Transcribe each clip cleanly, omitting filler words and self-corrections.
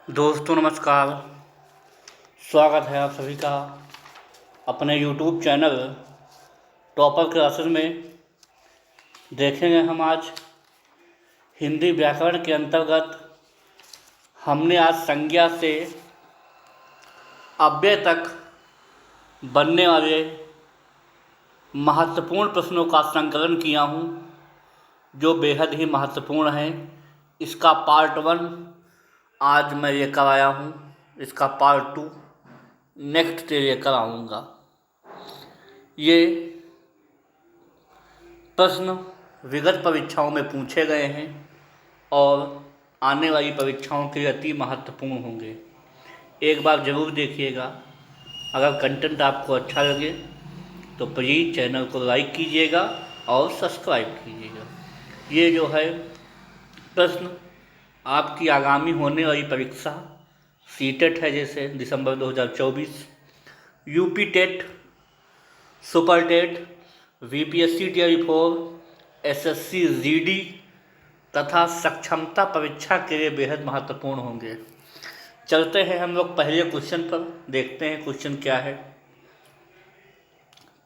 दोस्तों नमस्कार। स्वागत है आप सभी का अपने यूट्यूब चैनल टॉपर क्लासेस में। देखेंगे हम आज हिंदी व्याकरण के अंतर्गत हमने आज संज्ञा से अव्यय तक बनने वाले महत्वपूर्ण प्रश्नों का संकलन किया हूँ, जो बेहद ही महत्वपूर्ण है। इसका पार्ट 1 आज मैं लेकर आया हूँ, इसका पार्ट 2 नेक्स्ट डे लेकर आऊँगा। ये प्रश्न विगत परीक्षाओं में पूछे गए हैं और आने वाली परीक्षाओं के लिए अति महत्वपूर्ण होंगे। एक बार ज़रूर देखिएगा। अगर कंटेंट आपको अच्छा लगे तो प्लीज़ चैनल को लाइक कीजिएगा और सब्सक्राइब कीजिएगा। ये जो है प्रश्न आपकी आगामी होने वाली परीक्षा सीटेट है, जैसे दिसंबर 2024, UP TET, super TET, BPSC TRE 4, SSC GD तथा सक्षमता परीक्षा के लिए बेहद महत्वपूर्ण होंगे। चलते हैं हम लोग पहले क्वेश्चन पर, देखते हैं क्वेश्चन क्या है।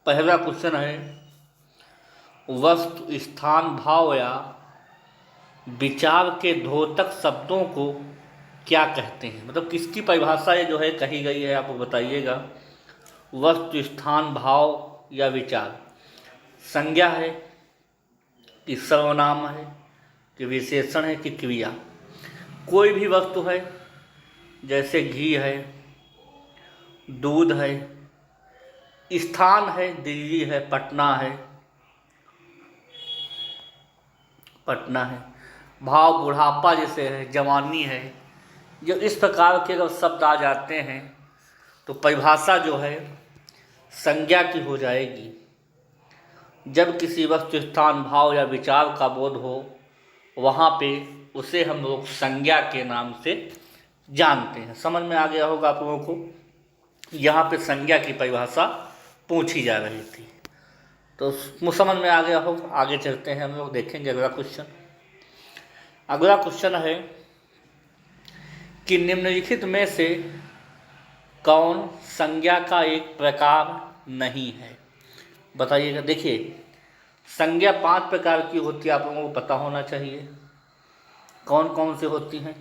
पहला क्वेश्चन है, वस्तु, स्थान, भाव या विचार के द्योतक शब्दों को क्या कहते हैं? मतलब किसकी परिभाषा ये जो है कही गई है, आप बताइएगा। वस्तु, स्थान, भाव या विचार संज्ञा है कि सर्वनाम है कि विशेषण है कि क्रिया? कोई भी वस्तु है, जैसे घी है, दूध है, स्थान है, दिल्ली है, पटना है, भाव बुढ़ापा जैसे है, जवानी है। जब इस प्रकार के अगर शब्द आ जाते हैं तो परिभाषा जो है संज्ञा की हो जाएगी। जब किसी वस्तु, स्थान, भाव या विचार का बोध हो, वहाँ पे उसे हम लोग संज्ञा के नाम से जानते हैं। समझ में आ गया होगा आप लोगों को। यहाँ पे संज्ञा की परिभाषा पूछी जा रही थी, तो समझ में आ गया होगा। आगे चलते हैं, हम लोग देखेंगे अगला क्वेश्चन। अगला क्वेश्चन है कि निम्नलिखित में से कौन संज्ञा का एक प्रकार नहीं है? बताइएगा। देखिए, संज्ञा 5 प्रकार की होती है, आप लोगों को पता होना चाहिए। कौन कौन सी होती हैं?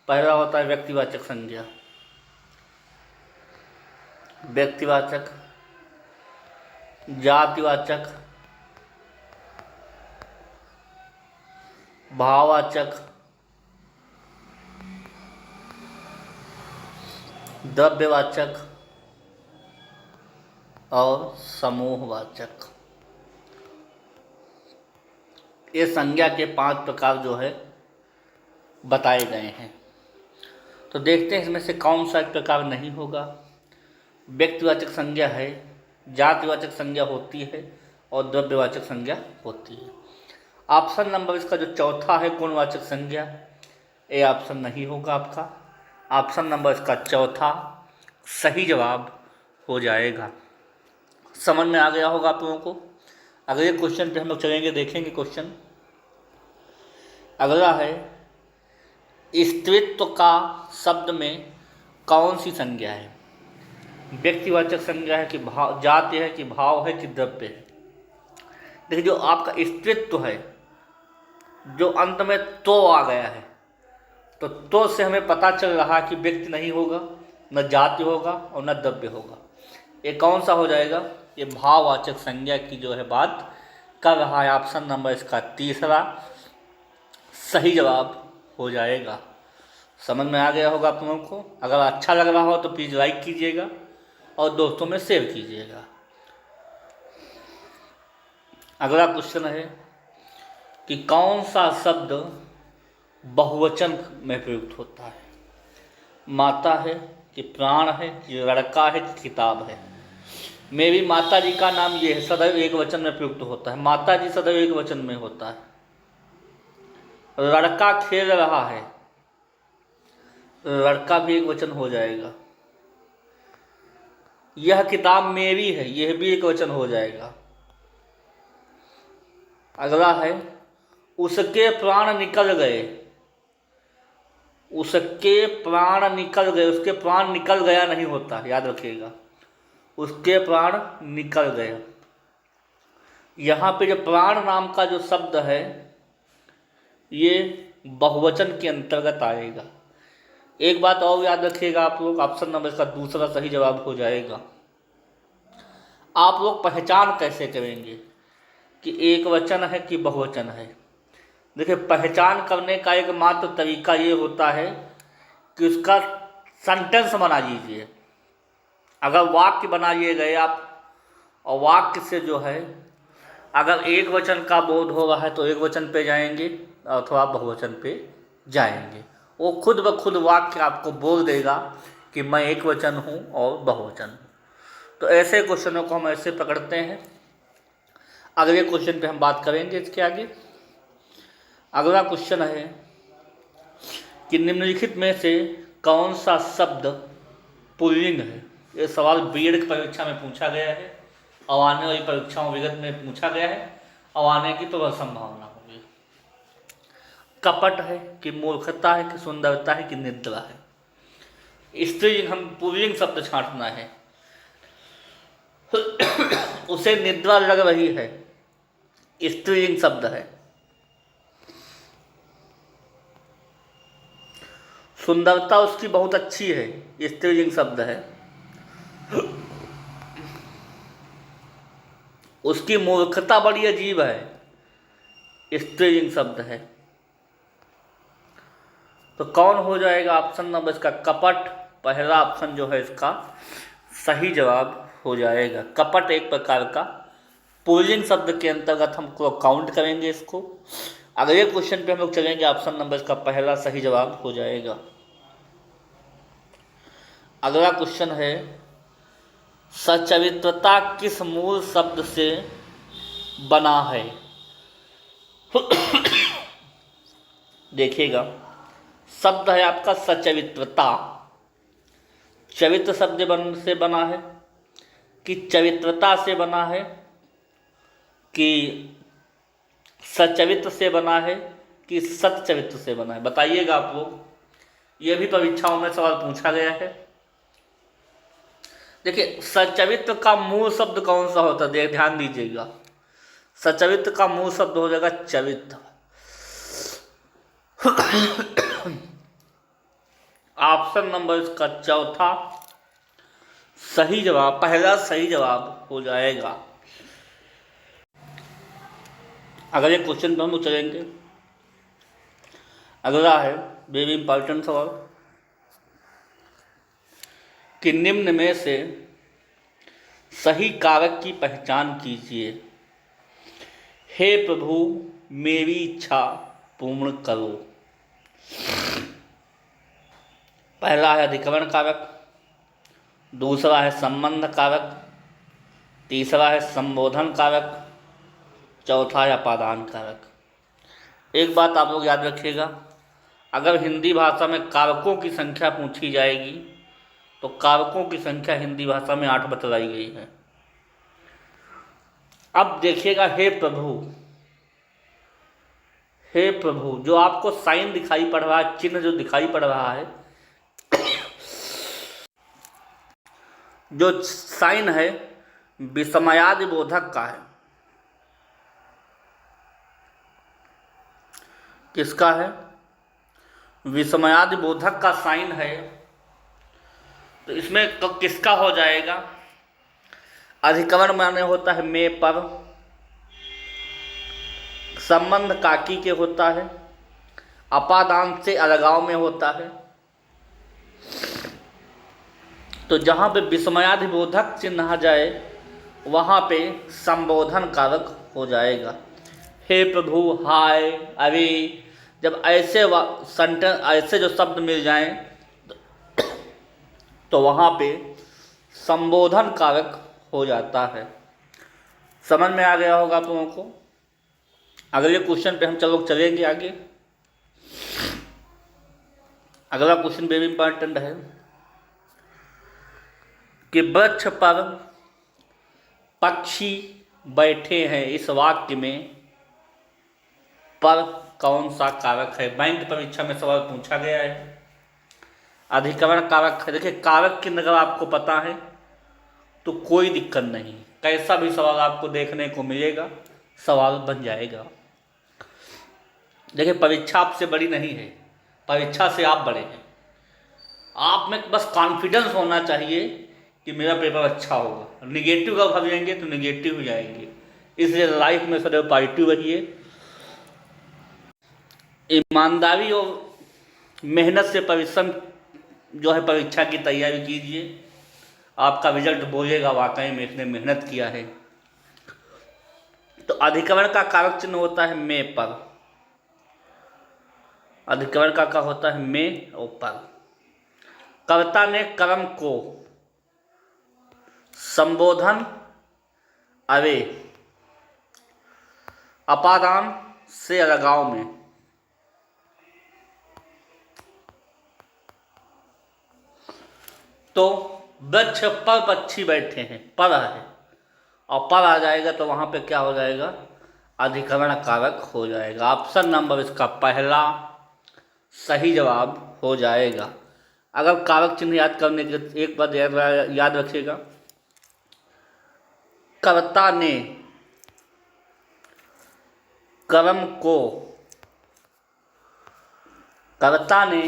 पहला होता है व्यक्तिवाचक संज्ञा, व्यक्तिवाचक, जातिवाचक, भाववाचक, द्रव्यवाचक और समूहवाचक। ये संज्ञा के 5 प्रकार जो है बताए गए हैं। तो देखते हैं इसमें से कौन सा एक प्रकार नहीं होगा। व्यक्तिवाचक संज्ञा है, जातिवाचक संज्ञा होती है और द्रव्यवाचक संज्ञा होती है। ऑप्शन नंबर इसका जो चौथा है, गुणवाचक संज्ञा, ये ऑप्शन नहीं होगा आपका। ऑप्शन नंबर इसका चौथा सही जवाब हो जाएगा। समझ में आ गया होगा आप लोगों को। अगले क्वेश्चन पे हम लोग चलेंगे, देखेंगे क्वेश्चन। अगला है, स्त्रीत्व का शब्द में कौन सी संज्ञा है? व्यक्तिवाचक संज्ञा है कि भाव, जाति है कि भाव है कि द्रव्य है? देखिए, जो आपका स्त्रीत्व है, जो अंत में तो आ गया है, तो से हमें पता चल रहा है कि व्यक्ति नहीं होगा, न जाति होगा और न द्रव्य होगा। ये कौन सा हो जाएगा? ये भाववाचक संज्ञा की जो है बात कर रहा है। ऑप्शन नंबर इसका तीसरा सही जवाब हो जाएगा। समझ में आ गया होगा आप लोगों को। अगर अच्छा लग रहा हो तो प्लीज़ लाइक कीजिएगा और दोस्तों में शेयर कीजिएगा। अगला क्वेश्चन है कि कौन सा शब्द बहुवचन में प्रयुक्त होता है? माता है कि प्राण है कि लड़का है कि किताब है? मेरी माता जी का नाम ये है, सदैव एक वचन में प्रयुक्त होता है। माता जी सदैव एक वचन में होता है। लड़का खेल रहा है, लड़का भी एक वचन हो जाएगा। यह किताब मेरी है, यह भी एक वचन हो जाएगा। अगला है, उसके प्राण निकल गए, उसके प्राण निकल गए, उसके प्राण निकल गया नहीं होता, याद रखिएगा, उसके प्राण निकल गए। यहाँ पे जो प्राण नाम का जो शब्द है ये बहुवचन के अंतर्गत आएगा। एक बात और याद रखिएगा आप लोग, ऑप्शन नंबर इसका दूसरा सही जवाब हो जाएगा। आप लोग पहचान कैसे करेंगे कि एक वचन है कि बहुवचन है? देखिए, पहचान करने का एक मात्र तरीका ये होता है कि उसका सेंटेंस बना लीजिए। अगर वाक्य बनाइए गए आप, और वाक्य से जो है अगर एक वचन का बोध हो रहा है तो एक वचन पे जाएंगे, अथवा बहुवचन पे जाएंगे। वो खुद ब खुद वाक्य आपको बोल देगा कि मैं एक वचन हूँ और बहुवचन। तो ऐसे क्वेश्चनों को हम ऐसे पकड़ते हैं। अगले क्वेश्चन पे हम बात करेंगे इसके आगे। अगला क्वेश्चन है कि निम्नलिखित में से कौन सा शब्द पुल्लिंग है? ये सवाल बीएड की परीक्षा में पूछा गया है, और आने वाली परीक्षाओं विगत में पूछा गया है, और आने की तो संभावना होगी। कपट है कि मूर्खता है कि सुंदरता है कि निद्रा है? स्त्रीलिंग, हम पुल्लिंग शब्द छांटना है। उसे निद्रा लग रही है, स्त्रीलिंग शब्द है। सुंदरता उसकी बहुत अच्छी है, स्त्रीलिंग शब्द है। उसकी मूर्खता बड़ी अजीब है, स्त्रीलिंग शब्द है। तो कौन हो जाएगा ऑप्शन नंबर इसका? कपट पहला ऑप्शन जो है इसका सही जवाब हो जाएगा। कपट एक प्रकार का पुल्लिंग शब्द के अंतर्गत हमको काउंट करेंगे इसको। अगले क्वेश्चन पे हम लोग चलेंगे, ऑप्शन नंबर इसका पहला सही जवाब हो जाएगा। अगला क्वेश्चन है, सचरित्रता किस मूल शब्द से बना है? देखिएगा, शब्द है आपका सचरित्रता। चरित्र शब्द से बना है कि चरित्रता से बना है कि सचरित्र से बना है कि सच्चरित्र से बना है? बताइएगा आप लोग। ये भी परीक्षाओं में सवाल पूछा गया है। देखिए, सचरित्र का मूल शब्द कौन सा होता है? ध्यान दीजिएगा, सचरित्र का मूल शब्द हो जाएगा चरित्र। ऑप्शन नंबर इसका चौथा सही जवाब, पहला सही जवाब हो जाएगा। अगले क्वेश्चन पर हम लोग चलेंगे। अगला है वेरी इंपॉर्टेंट सवाल कि निम्न में से सही कारक की पहचान कीजिए। हे प्रभु मेरी इच्छा पूर्ण करो। पहला है अधिकरण कारक, दूसरा है संबंध कारक, तीसरा है संबोधन कारक, चौथा है अपादान कारक। एक बात आप लोग याद रखिएगा, अगर हिंदी भाषा में कारकों की संख्या पूछी जाएगी तो कारकों की संख्या हिंदी भाषा में 8 बतलाई गई है। अब देखिएगा, हे प्रभु, हे प्रभु, जो आपको साइन दिखाई पड़ रहा है, चिन्ह जो दिखाई पड़ रहा है, जो साइन है विस्मयादि बोधक का है। किसका है? विस्मयादि बोधक का साइन है। तो इसमें तो किसका हो जाएगा? अधिकरण माने होता है में पर, संबंध काकी के होता है, अपादान से अलगाव में होता है। तो जहाँ पे विस्मयादिबोधक चिन्ह आ जाए वहाँ पे संबोधन कारक हो जाएगा। हे प्रभु, हाय, अरे, जब ऐसे सेंटेंस, ऐसे जो शब्द मिल जाएं तो वहाँ पे संबोधन कारक हो जाता है। समझ में आ गया होगा आप लोगों को। अगले क्वेश्चन पे हम चलेंगे आगे। अगला क्वेश्चन वेरी इंपॉर्टेंट है कि वृक्ष पर पक्षी बैठे हैं, इस वाक्य में पर कौन सा कारक है? बैंक परीक्षा में सवाल पूछा गया है। अधिकरण कारक है। देखिए कारक की अगर आपको पता है तो कोई दिक्कत नहीं, कैसा भी सवाल आपको देखने को मिलेगा, सवाल बन जाएगा। देखिए परीक्षा आपसे बड़ी नहीं है, परीक्षा से आप बड़े हैं। आप में बस कॉन्फिडेंस होना चाहिए कि मेरा पेपर अच्छा होगा। निगेटिव का भागेंगे तो निगेटिव हो जाएंगे, इसलिए लाइफ में सदैव पॉजिटिव रहिए। ईमानदारी और मेहनत से परिश्रम जो है परीक्षा की तैयारी कीजिए, आपका रिजल्ट बोलेगा वाकई में इसने मेहनत किया है। तो अधिकरण का कारक चिन्ह होता है में पर। अधिकरण का क्या होता है? में और पर। कर्ता ने कर्म को संबोधन अरे अपादान से अलगाव में तो वृक्ष पर पक्षी बैठे हैं, पर है और पर आ जाएगा तो वहां पे क्या हो जाएगा? अधिकरण कारक हो जाएगा। ऑप्शन नंबर इसका पहला सही जवाब हो जाएगा। अगर कारक चिन्ह याद करने के एक बात याद रखिएगा, कर्ता ने कर्म को, कर्ता ने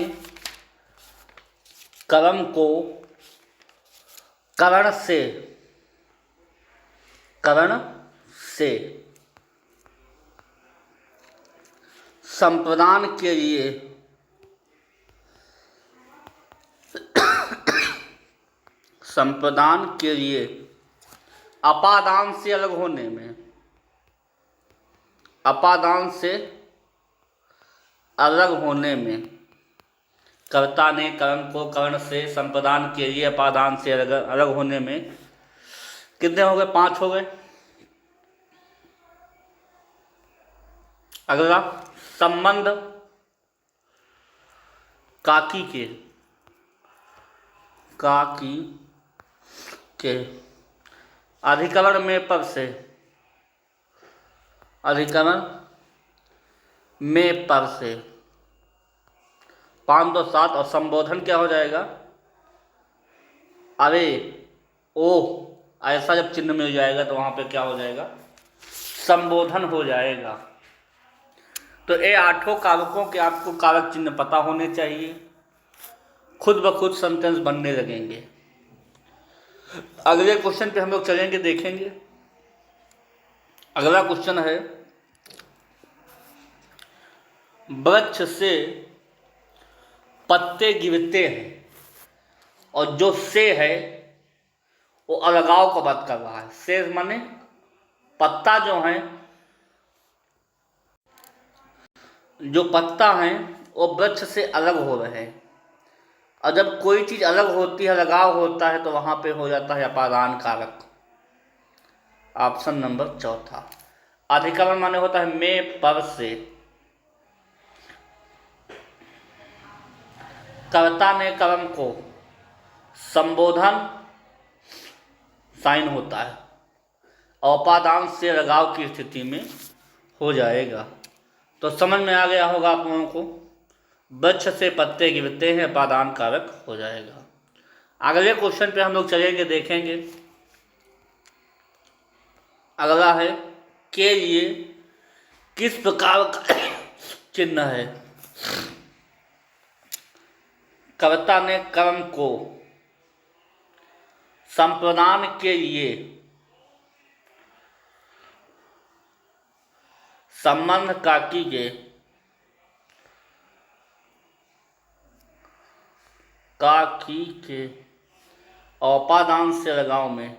कर्म को करण से संप्रदान के लिए संप्रदान के लिए अपादान से अलग होने में, अपादान से अलग होने में, कर्ता ने कर्म को कर्ण से संप्रदान के लिए अपादान से अलग होने में कितने हो गए? 5 हो गए। अगला संबंध काकी के अधिकरण में पर से, अधिकरण में पर से 5 2 7 और संबोधन क्या हो जाएगा? अरे ओ, ऐसा जब चिन्ह मिल जाएगा तो वहां पे क्या हो जाएगा? संबोधन हो जाएगा। तो ये 8 कारकों के आपको कारक चिन्ह पता होने चाहिए, खुद ब खुद सेंटेंस बनने लगेंगे। अगले क्वेश्चन पे हम लोग चलेंगे, देखेंगे। अगला क्वेश्चन है, वृक्ष से पत्ते गिरते हैं और जो से है वो अलगाव को बात कर रहा है। से माने पत्ता जो है, जो पत्ता है वो वृक्ष से अलग हो रहे हैं, और जब कोई चीज अलग होती है, अलगाव होता है, तो वहां पे हो जाता है अपादान कारक। ऑप्शन नंबर चौथा। अधिकरण माने होता है में पर से। कर्ता ने कर्म को संबोधन साइन होता है और अपादान से लगाव की स्थिति में हो जाएगा। तो समझ में आ गया होगा आप लोगों को, वृक्ष से पत्ते गिरते हैं अपादान कारक हो जाएगा। अगले क्वेश्चन पे हम लोग चलेंगे, देखेंगे। अगला है, के लिए किस प्रकार का चिन्ह है? कर्ता ने कर्म को संप्रदान के लिए संबंध काकी के औपादान से लगाव में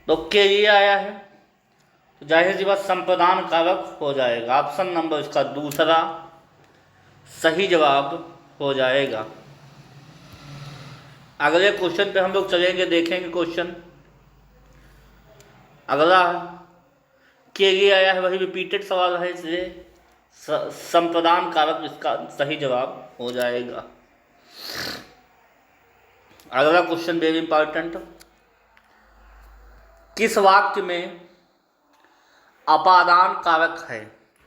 तो के लिए आया है, तो जाहिर सी बात संप्रदान कारक हो जाएगा। ऑप्शन नंबर इसका दूसरा सही जवाब हो जाएगा। अगले क्वेश्चन पे हम लोग चलेंगे, देखेंगे क्वेश्चन। अगला के लिए आया है, वही रिपीटेड सवाल है, इसलिए संप्रदान कारक इसका सही जवाब हो जाएगा। अगला क्वेश्चन वेरी इंपॉर्टेंट। किस वाक्य में अपादान कारक है?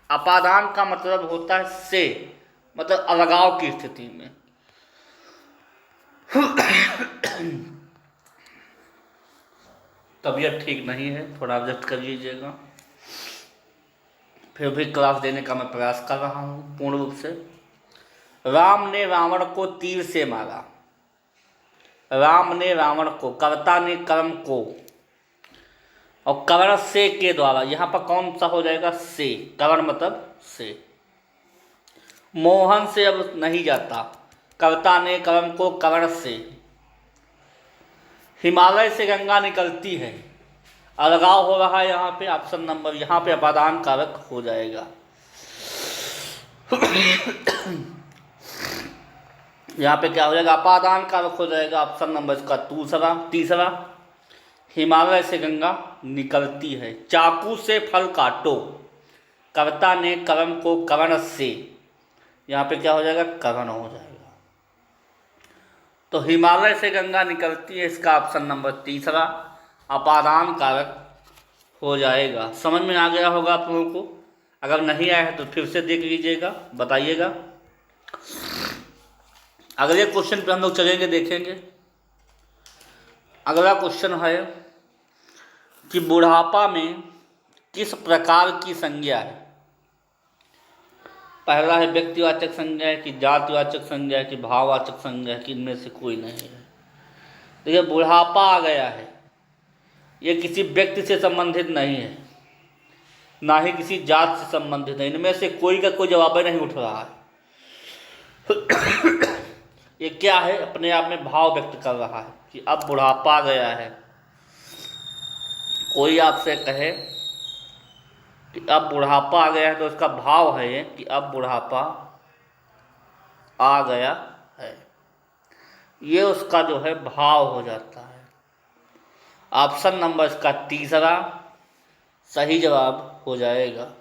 अपादान का मतलब होता है से, मतलब अलगाव की स्थिति में। तबीयत ठीक नहीं है, थोड़ा एडजस्ट कर लीजिएगा। फिर भी क्लास देने का मैं प्रयास कर रहा हूँ पूर्ण रूप से। राम ने रावण को तीर से मारा। राम ने रावण को, कर्ता ने कर्म को, और कर्ण से के द्वारा, यहाँ पर कौन सा हो जाएगा? से। कर्ण मतलब से। मोहन से अब नहीं जाता, कर्ता ने कर्म को कर्ण से। हिमालय से गंगा निकलती है, अलगाव हो रहा है यहाँ पे। ऑप्शन नंबर, यहाँ पे अपादान कारक हो जाएगा। यहाँ पे क्या हो जाएगा? अपादान कारक हो जाएगा। ऑप्शन नंबर इसका तीसरा। हिमालय से गंगा निकलती है। चाकू से फल काटो, कर्ता ने कर्म को कर्ण से, यहाँ पे क्या हो जाएगा? कर्ण हो जाएगा। तो हिमालय से गंगा निकलती है, इसका ऑप्शन नंबर तीसरा अपादान कारक हो जाएगा। समझ में आ गया होगा आप लोगों को? अगर नहीं आया है तो फिर से देख लीजिएगा, बताइएगा। अगले क्वेश्चन पे हम लोग चलेंगे, देखेंगे। अगला क्वेश्चन है कि बुढ़ापा में किस प्रकार की संज्ञा है? पहला है व्यक्तिवाचक संज्ञा है, कि जातिवाचक संज्ञा है, कि भाववाचक संज्ञा है, कि इनमें से कोई नहीं है। देखिए, बुढ़ापा आ गया है, ये किसी व्यक्ति से संबंधित नहीं है, ना ही किसी जात से संबंधित है। इनमें से कोई का कोई जवाब नहीं उठ रहा है। ये क्या है? अपने आप में भाव व्यक्त कर रहा है कि अब बुढ़ापा आ गया है। कोई आपसे कहे कि अब बुढ़ापा आ गया है, तो इसका भाव है ये कि अब बुढ़ापा आ गया है। ये उसका जो है भाव हो जाता है। ऑप्शन नंबर इसका तीसरा सही जवाब हो जाएगा।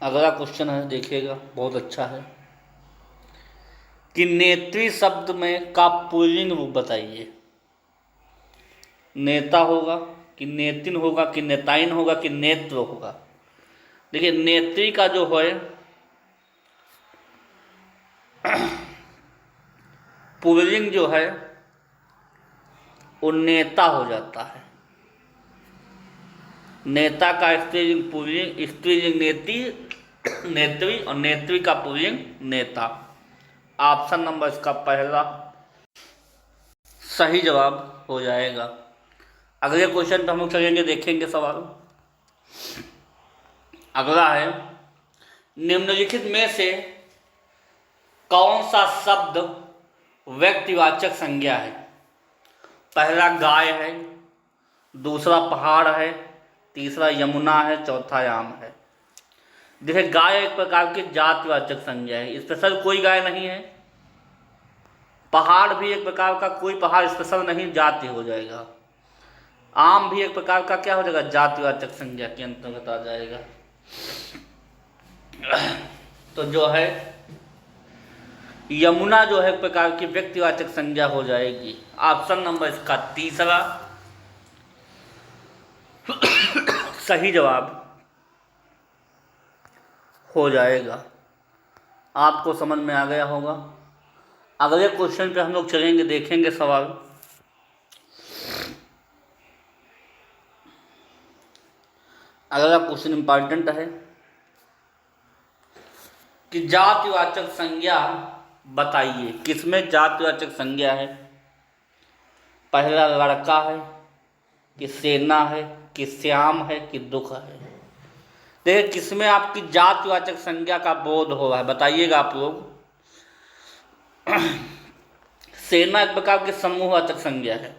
अगला क्वेश्चन है, देखिएगा, बहुत अच्छा है कि नेत्री शब्द में का पुल्लिंग रूप बताइए। नेता होगा कि नेतिन होगा कि नेताइन होगा कि नेत्र होगा? देखिए, नेत्री का जो है पुल्लिंग जो है वो नेता हो जाता है। नेता का स्त्रीलिंग पुल्लिंग, स्त्रीलिंग नेत्री, और नेत्री का पुल्लिंग नेता। ऑप्शन नंबर इसका पहला सही जवाब हो जाएगा। अगले क्वेश्चन पे हम लोग चलेंगे, देखेंगे सवाल। अगला है, निम्नलिखित में से कौन सा शब्द व्यक्तिवाचक संज्ञा है? पहला गाय है, दूसरा पहाड़ है, तीसरा यमुना है, चौथा आम है। देखिए, गाय एक प्रकार की जातिवाचक संज्ञा है, स्पेशल कोई गाय नहीं है। पहाड़ भी एक प्रकार का, कोई पहाड़ स्पेशल नहीं, जाति हो जाएगा। आम भी एक प्रकार का क्या हो जाएगा? जातिवाचक संज्ञा के अंतर्गत आ जाएगा। तो जो है यमुना जो है एक प्रकार की व्यक्तिवाचक संज्ञा हो जाएगी। ऑप्शन नंबर इसका तीसरा सही जवाब हो जाएगा। आपको समझ में आ गया होगा। अगले क्वेश्चन पे हम लोग चलेंगे, देखेंगे सवाल। अगला क्वेश्चन इंपॉर्टेंट है कि जातिवाचक संज्ञा बताइए। किसमें जातिवाचक संज्ञा है? पहला लड़का है कि सेना है कि श्याम है कि दुख है? देखिए, किसमें आपकी जातिवाचक संज्ञा का बोध हो रहा है, बताइएगा आप लोग। सेना एक प्रकार की समूहवाचक संज्ञा है,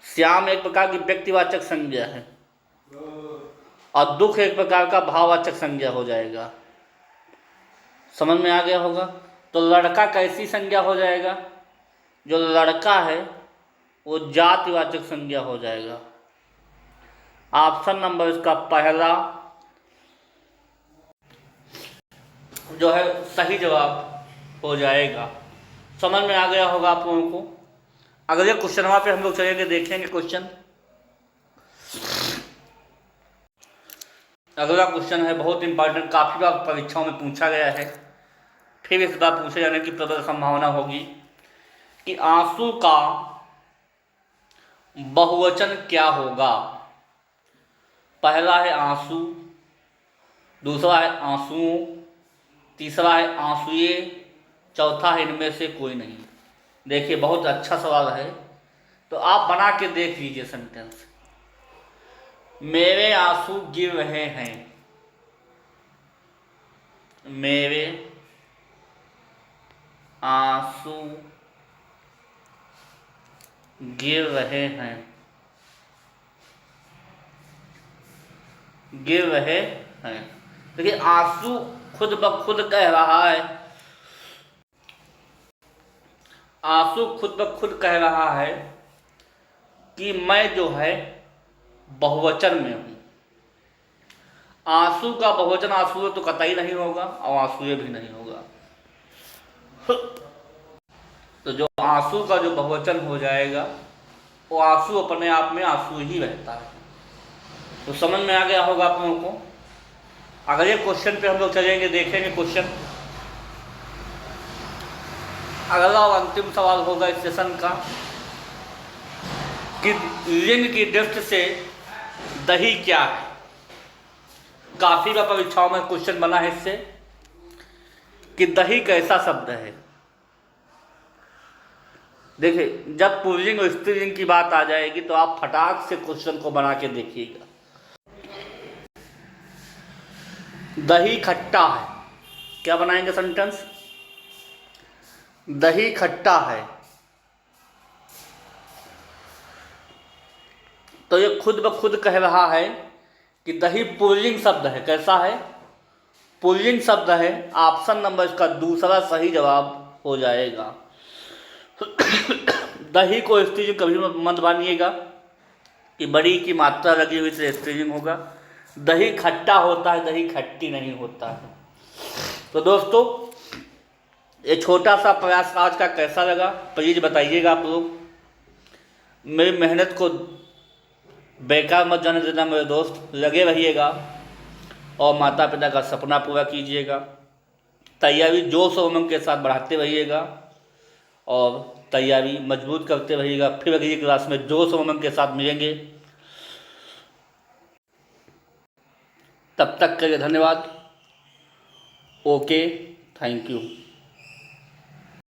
श्याम एक प्रकार की व्यक्तिवाचक संज्ञा है, और दुख एक प्रकार का भाववाचक संज्ञा हो जाएगा। समझ में आ गया होगा। तो लड़का कैसी संज्ञा हो जाएगा? जो लड़का है वो जातिवाचक संज्ञा हो जाएगा। ऑप्शन नंबर इसका पहला जो है सही जवाब हो जाएगा। समझ में आ गया होगा आप लोगों को। अगले क्वेश्चन पे हम लोग चलेंगे, देखेंगे क्वेश्चन। अगला क्वेश्चन है बहुत इंपॉर्टेंट, काफ़ी बार परीक्षाओं में पूछा गया है, फिर इस बार पूछे जाने की प्रबल संभावना होगी कि आंसू का बहुवचन क्या होगा। पहला है आंसू, दूसरा है आंसुओं, तीसरा है आंसुए, चौथा है इनमें से कोई नहीं। देखिए बहुत अच्छा सवाल है, तो आप बना के देख लीजिए सेंटेंस। मेरे आंसू गिर रहे हैं, मेरे आंसू गिर रहे हैं, गिर रहे हैं। देखिए आंसू खुद ब खुद कह रहा है, आंसू खुद ब खुद कह रहा है कि मैं जो है बहुवचन में हूं। आंसू का बहुवचन आंसू तो कतई नहीं होगा और आंसुए भी नहीं होगा। तो जो आंसू का जो बहुवचन हो जाएगा वो आंसू अपने आप में आंसू ही रहता है। तो समझ में आ गया होगा आप लोगों को। अगले क्वेश्चन पे हम लोग चलेंगे, देखेंगे क्वेश्चन। अगला और अंतिम सवाल होगा इस सेशन का कि लिंग की दृष्टि से दही क्या है। काफी बार परीक्षाओं में क्वेश्चन बना है इससे कि दही कैसा शब्द है। देखिए जब पुल्लिंग और स्त्रीलिंग की बात आ जाएगी तो आप फटाक से क्वेश्चन को बना के देखिएगा। दही खट्टा है, क्या बनाएंगे सेंटेंस? दही खट्टा है। तो ये खुद ब खुद कह रहा है कि दही पुल्लिंग शब्द है। कैसा है? पुल्लिंग शब्द है। ऑप्शन नंबर इसका दूसरा सही जवाब हो जाएगा। दही को स्त्रीलिंग कभी मत मानिएगा कि बड़ी की मात्रा लगी हुई से स्त्रीलिंग होगा। दही खट्टा होता है, दही खट्टी नहीं होता है। तो दोस्तों ये छोटा सा प्रयास आज का कैसा लगा प्लीज़ बताइएगा आप लोग। मेरी मेहनत को बेकार मत जाने देना मेरे दोस्त, लगे रहिएगा और माता पिता का सपना पूरा कीजिएगा। तैयारी जोश और उमंग के साथ बढ़ाते रहिएगा और तैयारी मजबूत करते रहिएगा। फिर अगली क्लास में जोश और उमंग के साथ मिलेंगे। तब तक के लिए धन्यवाद। Okay, thank you.